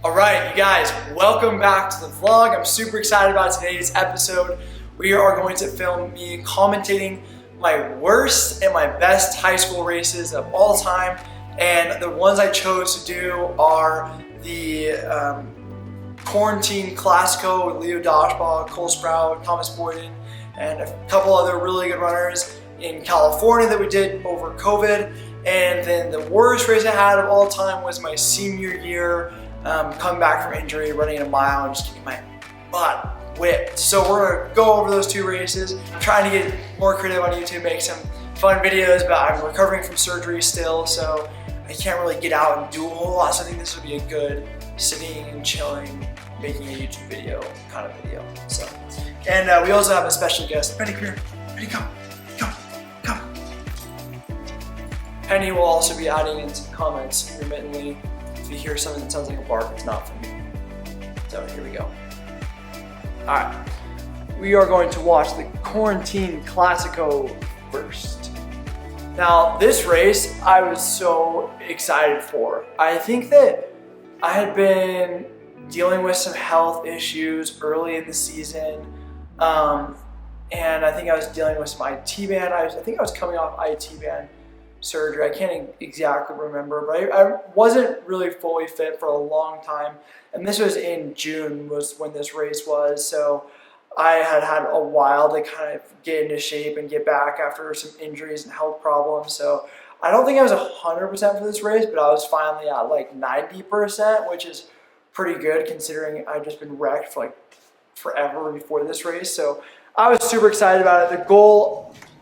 All right, you guys, welcome back to the vlog. I'm super excited about today's episode. We are going to film me commentating my worst and my best high school races of all time. And the ones I chose to do are the Quarantine Classico with Leo Dodgeball, Cole Sprout, Thomas Boyden, and a couple other really good runners in California that we did over COVID. And then the worst race I had of all time was my senior year, coming back from injury, running a mile and just getting my butt whipped. So we're gonna go over those two races. I'm trying to get more creative on YouTube, make some fun videos, but I'm recovering from surgery still, so I can't really get out and do a whole lot. So I think this would be a good sitting and chilling, making a YouTube video kind of video. So, and we also have a special guest, Penny. Come here. Penny, come. Penny will also be adding in some comments intermittently. If you hear something that sounds like a bark, it's not from me. So here we go. All right, we are going to watch the Quarantine Classico first. Now, this race I was so excited for. I think that I had been dealing with some health issues early in the season, and I think I was dealing with some IT band. I think I was coming off IT band surgery. I can't exactly remember, but I wasn't really fully fit for a long time. And this was in June was when this race was. So I had a while to kind of get into shape and get back after some injuries and health problems. So I don't think I was 100% for this race, but I was finally at like 90%, which is pretty good considering I'd just been wrecked for like forever before this race. So I was super excited about it.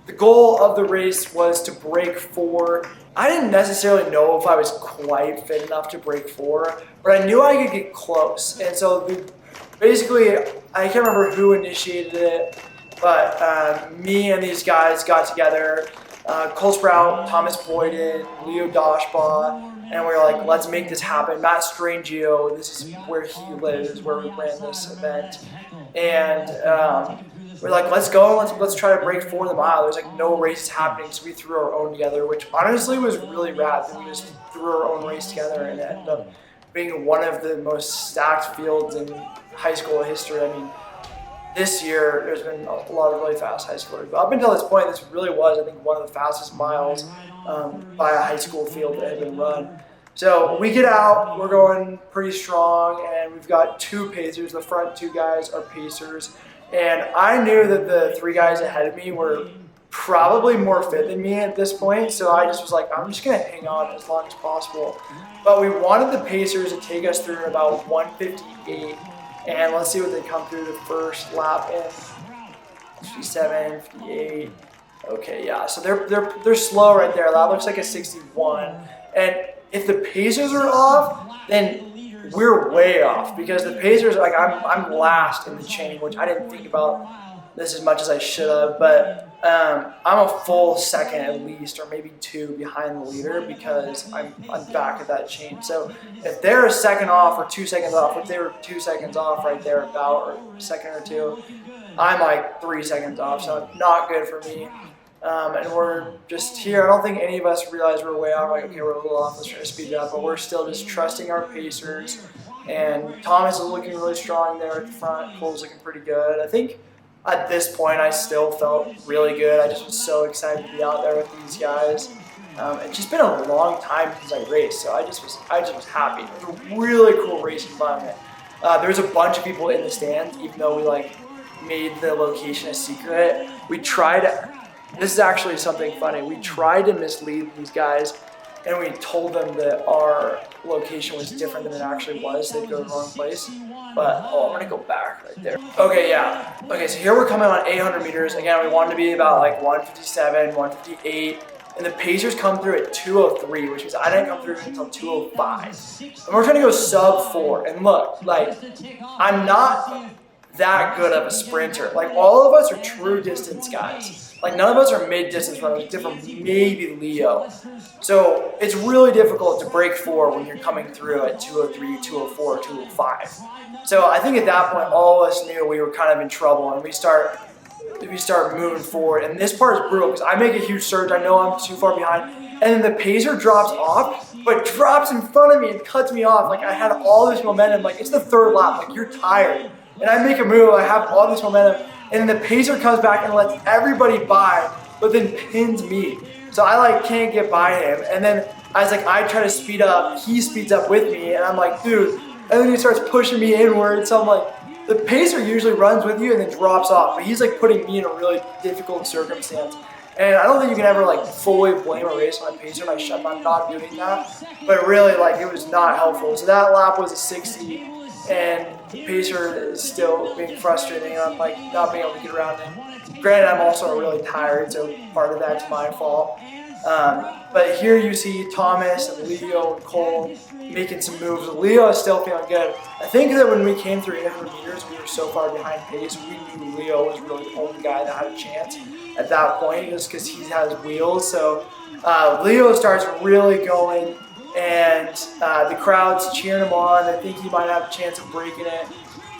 The goal of the race was to break 4. I didn't necessarily know if I was quite fit enough to break 4, but I knew I could get close. And so basically, I can't remember who initiated it, but me and these guys got together, Cole Sprout, Thomas Boyden, Leo Dodgeball, and we were like, let's make this happen. Matt Strangio, this is where he lives, where we ran this event. And we're like, let's go, let's try to break 4 in the mile. There's like no races happening, so we threw our own together, which honestly was really rad. That we just threw our own race together, and it ended up being one of the most stacked fields in high school history. I mean, this year there's been a lot of really fast high schoolers, but up until this point, this really was, I think, one of the fastest miles by a high school field that had been run. So we get out, we're going pretty strong, and we've got 2 pacers. The front 2 guys are pacers. And I knew that the 3 guys ahead of me were probably more fit than me at this point, so I just was like, I'm just gonna hang on as long as possible. But we wanted the pacers to take us through about 1:58, and let's see what they come through the first lap in. 57, 58. Okay, yeah, so they're slow right there. That looks like a 61. And if the pacers are off, then we're way off, because the pacers, like I'm last in the chain, which I didn't think about this as much as I should have, but I'm a full second at least, or maybe 2 behind the leader, because I'm back at that chain. So if they're a second off or 2 seconds off, if they were 2 seconds off right there about, or a second or 2, I'm like 3 seconds off, so not good for me. And we're just here. I don't think any of us realize we're way off. Like, okay, we're a little off, let's try to speed it up. But we're still just trusting our pacers. And Thomas is looking really strong there at the front. Cole's looking pretty good. I think at this point I still felt really good. I just was so excited to be out there with these guys. It's just been a long time since I raced, so I just was happy. It was a really cool race environment. There was a bunch of people in the stands, even though we like made the location a secret. We tried. This is actually something funny. We tried to mislead these guys, and we told them that our location was different than it actually was. They'd go to the wrong place. But, I'm gonna go back right there. Okay, yeah. Okay, so here we're coming on 800 meters. Again, we wanted to be about like 157, 158. And the pacers come through at 203, which means I didn't come through until 205. And we're trying to go sub 4. And look, like, I'm not that good of a sprinter. Like, all of us are true distance guys. Like, none of us are mid-distance runners, except for maybe Leo. So it's really difficult to break 4 when you're coming through at 203, 204, 205. So I think at that point, all of us knew we were kind of in trouble, and we start moving forward. And this part is brutal because I make a huge surge. I know I'm too far behind, and then the pacer drops off, but drops in front of me and cuts me off. Like I had all this momentum, like it's the third lap, like you're tired. And I make a move, I have all this momentum, and then the pacer comes back and lets everybody by, but then pins me. So I like can't get by him. And then as like I try to speed up, he speeds up with me, and I'm like, dude, and then he starts pushing me inward. So I'm like, the pacer usually runs with you and then drops off, but he's like putting me in a really difficult circumstance. And I don't think you can ever like fully blame a race on a pacer, and I'm not doing that. But really, like it was not helpful. So that lap was a 60, and the pacer is still being frustrating, and I'm like not being able to get around him. Granted, I'm also really tired, so part of that's my fault. But here you see Thomas and Leo and Cole making some moves. Leo is still feeling good. I think that when we came through 800 meters, we were so far behind pace, we knew Leo was really the only guy that had a chance at that point, just because he has wheels. So Leo starts really going, and the crowd's cheering him on. I think he might have a chance of breaking it.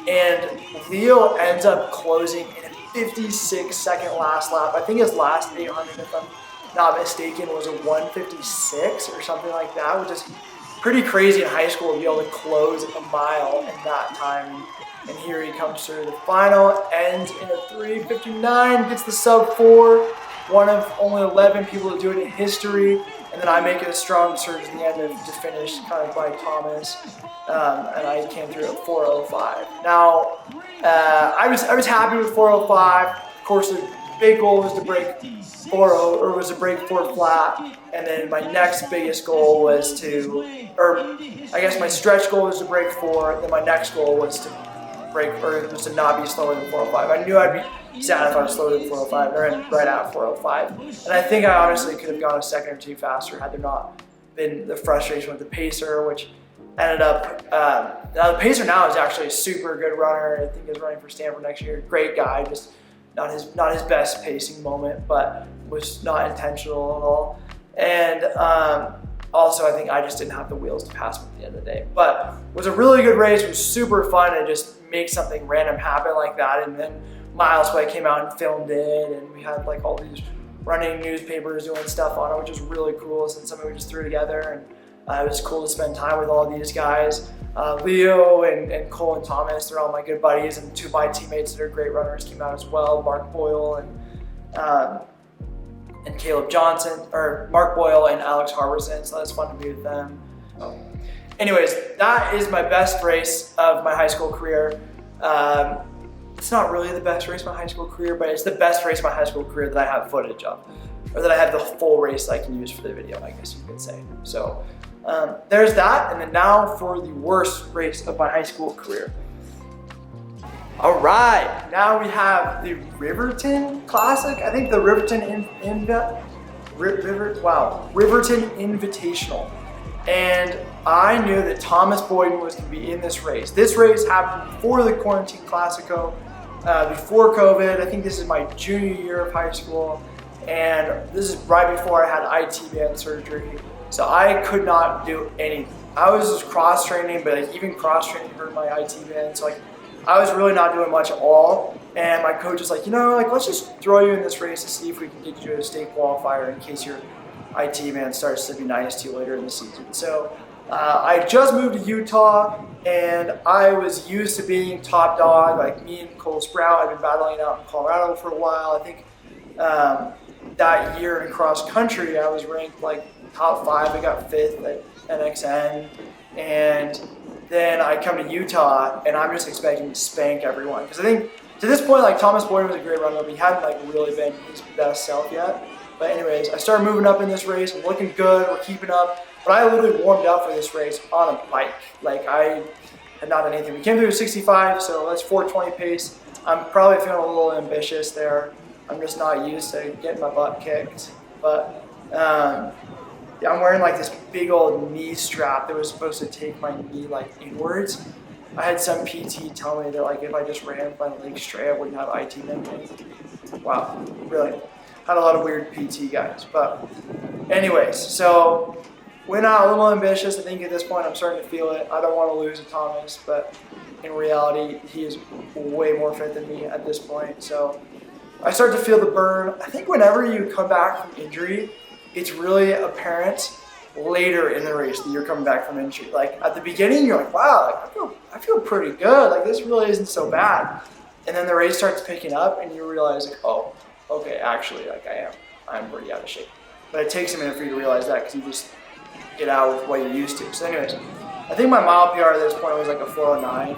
And Leo ends up closing in a 56-second last lap. I think his last 800, if I'm not mistaken, was a 156 or something like that, which is pretty crazy in high school to be able to close a mile in that time. And here he comes through the final, ends in a 3:59, gets the sub 4, one of only 11 people to do it in history. And then I make it a strong surge in the end to finish kind of by Thomas, and I came through at 4:05. Now, I was happy with 4:05. Of course, the big goal was to break 4:0, or was to break 4 flat, and then my next biggest goal was to, or I guess my stretch goal was to break 4, and then my next goal was to break, or was to not be slower than 4:05. I knew I'd be sad if I was slower than 4:05, or right at 4:05, and I think I honestly could have gone a second or two faster had there not been the frustration with the pacer, which ended up, now the pacer now is actually a super good runner. I think he's running for Stanford next year. Great guy, just not his best pacing moment, but was not intentional at all. And also, I think I just didn't have the wheels to pass him at the end of the day. But it was a really good race. It was super fun to just make something random happen like that. And then Milesplit came out and filmed it, and we had like all these running newspapers doing stuff on it, which was really cool since something we just threw together. And it was cool to spend time with all these guys. Leo and Cole and Thomas, they're all my good buddies, and 2 of my teammates that are great runners came out as well, Mark Boyle and Caleb Johnson, or Mark Boyle and Alex Harbison, so that's fun to be with them. Anyways, that is my best race of my high school career. It's not really the best race of my high school career, but it's the best race of my high school career that I have footage of, or that I have the full race that I can use for the video, I guess you could say. So there's that, and then now for the worst race of my high school career. All right, now we have the Riverton Classic. I think the Riverton Riverton Invitational. And I knew that Thomas Boyden was going to be in this race. This race happened before the quarantine Classico, before COVID. I think this is my junior year of high school, and this is right before I had IT band surgery. So I could not do anything. I was just cross training, but like even cross training hurt my IT band. So like I was really not doing much at all. And my coach was like, let's just throw you in this race to see if we can get you to a state qualifier in case your IT band starts to be nice to you later in the season. So I just moved to Utah, and I was used to being top dog. Like me and Cole Sprout, I've been battling out in Colorado for a while. I think that year in cross country, I was ranked like top 5. I got 5th at NXN, and then I come to Utah, and I'm just expecting to spank everyone. Because I think to this point, like Thomas Boyden was a great runner, but he hadn't like really been his best self yet. But anyways, I started moving up in this race. I'm looking good. We're keeping up. But I literally warmed up for this race on a bike. Like I had not done anything. We came through a 65, so that's 420 pace. I'm probably feeling a little ambitious there. I'm just not used to getting my butt kicked. But I'm wearing like this big old knee strap that was supposed to take my knee like inwards. I had some PT tell me that like if I just ran with my legs straight, I wouldn't have IT memory. Wow, really. Had a lot of weird PT guys. But anyways, so went out a little ambitious. I think at this point I'm starting to feel it. I don't want to lose to Thomas, but in reality, he is way more fit than me at this point. So I start to feel the burn. I think whenever you come back from injury, it's really apparent later in the race that you're coming back from injury. Like at the beginning, you're like, wow, like, I feel pretty good. Like this really isn't so bad. And then the race starts picking up, and you realize, like, oh, okay, actually, like I'm pretty out of shape. But it takes a minute for you to realize that because you just get out with what you're used to. So, anyways, I think my mile PR at this point was like a 4:09.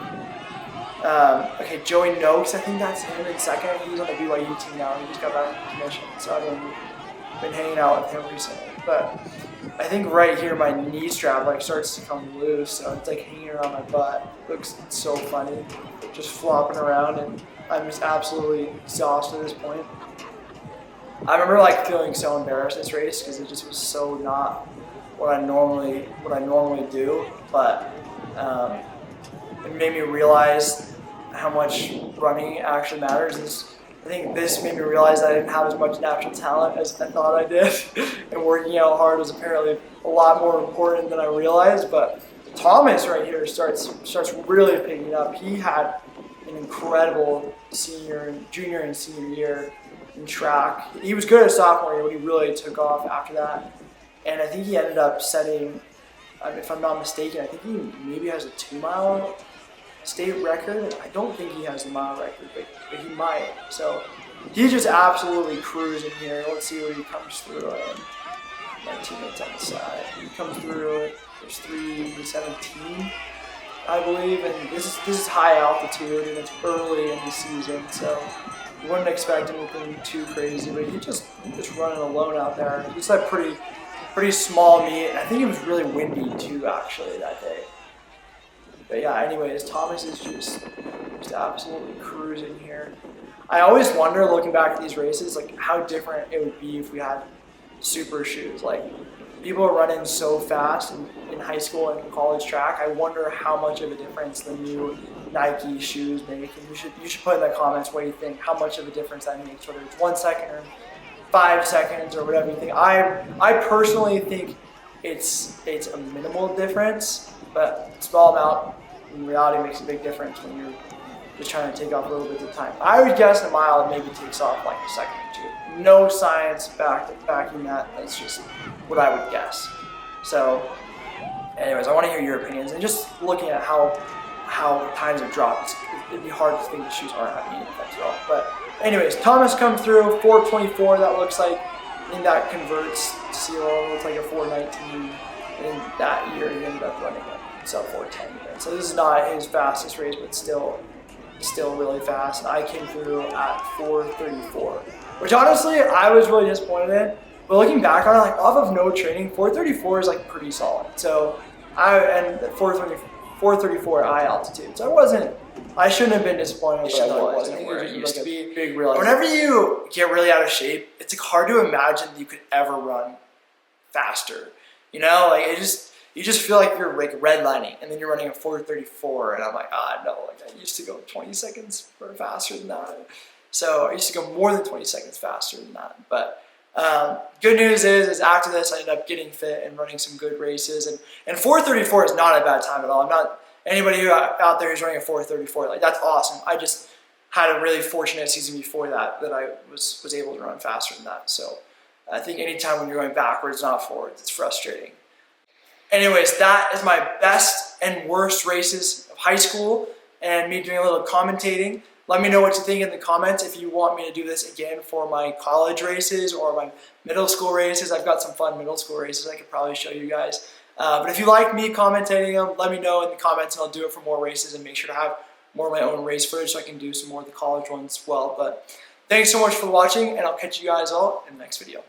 Okay, Joey Noakes, I think that's him in second. He's on the BYU team now. He just got back from commission, so I've been hanging out with him recently. But I think right here my knee strap like starts to come loose, so it's like hanging around my butt. It looks so funny, just flopping around, and I'm just absolutely exhausted at this point. I remember like feeling so embarrassed this race because it just was so not what I normally do, but it made me realize how much running actually matters. I think this made me realize that I didn't have as much natural talent as I thought I did, and working out hard was apparently a lot more important than I realized. But Thomas right here starts really picking up. He had an incredible junior and senior year in track. He was good at sophomore year, but he really took off after that. And I think he ended up setting, if I'm not mistaken, I think he maybe has a 2-mile state record. I don't think he has the mile record, but he might. So he's just absolutely cruising here. Let's see where he comes through. My teammates on the side. He comes through. There's 3:17, I believe, and this is high altitude and it's early in the season, so you wouldn't expect anything too crazy. But he just running alone out there. He's like pretty small meet. I think it was really windy too, actually, that day. But yeah, anyways, Thomas is just absolutely cruising here. I always wonder, looking back at these races, like how different it would be if we had super shoes. Like people are running so fast in high school and college track. I wonder how much of a difference the new Nike shoes make. And you should put in the comments what you think, how much of a difference that makes, whether it's 1 second or 5 seconds or whatever you think. I personally think it's a minimal difference, but small amount in reality makes a big difference when you're just trying to take off a little bit of time. I would guess a mile it maybe takes off like a second or two. No science backing that. That's just what I would guess. So, anyways, I want to hear your opinions, and just looking at how times have dropped, it'd be hard to think the shoes aren't having any effect at all. But anyways, Thomas comes through 4:24. That looks like, I think that converts to CLO. It looks like a 4:19. In that year, he ended up running a sub 4:10. So this is not his fastest race, but still really fast. And I came through at 4:34, which honestly I was really disappointed in. But looking back on it, like off of no training, 4:34 is like pretty solid. So and 4:34 at high altitude. So I shouldn't have been disappointed. I think it used to be big realization. Whenever you get really out of shape, it's like hard to imagine that you could ever run faster. You know, like you just feel like you're like redlining, and then you're running a 4:34, and I'm like, no, like I used to go 20 seconds faster than that. So I used to go more than 20 seconds faster than that. But good news is after this, I ended up getting fit and running some good races, and 4:34 is not a bad time at all. I'm not anybody who out there who's running a 4:34, like that's awesome. I just had a really fortunate season before that I was able to run faster than that. So I think anytime when you're going backwards, not forwards, it's frustrating. Anyways, that is my best and worst races of high school and me doing a little commentating. Let me know what you think in the comments if you want me to do this again for my college races or my middle school races. I've got some fun middle school races I could probably show you guys. But if you like me commentating them, let me know in the comments and I'll do it for more races and make sure to have more of my own race footage so I can do some more of the college ones as well. But thanks so much for watching, and I'll catch you guys all in the next video.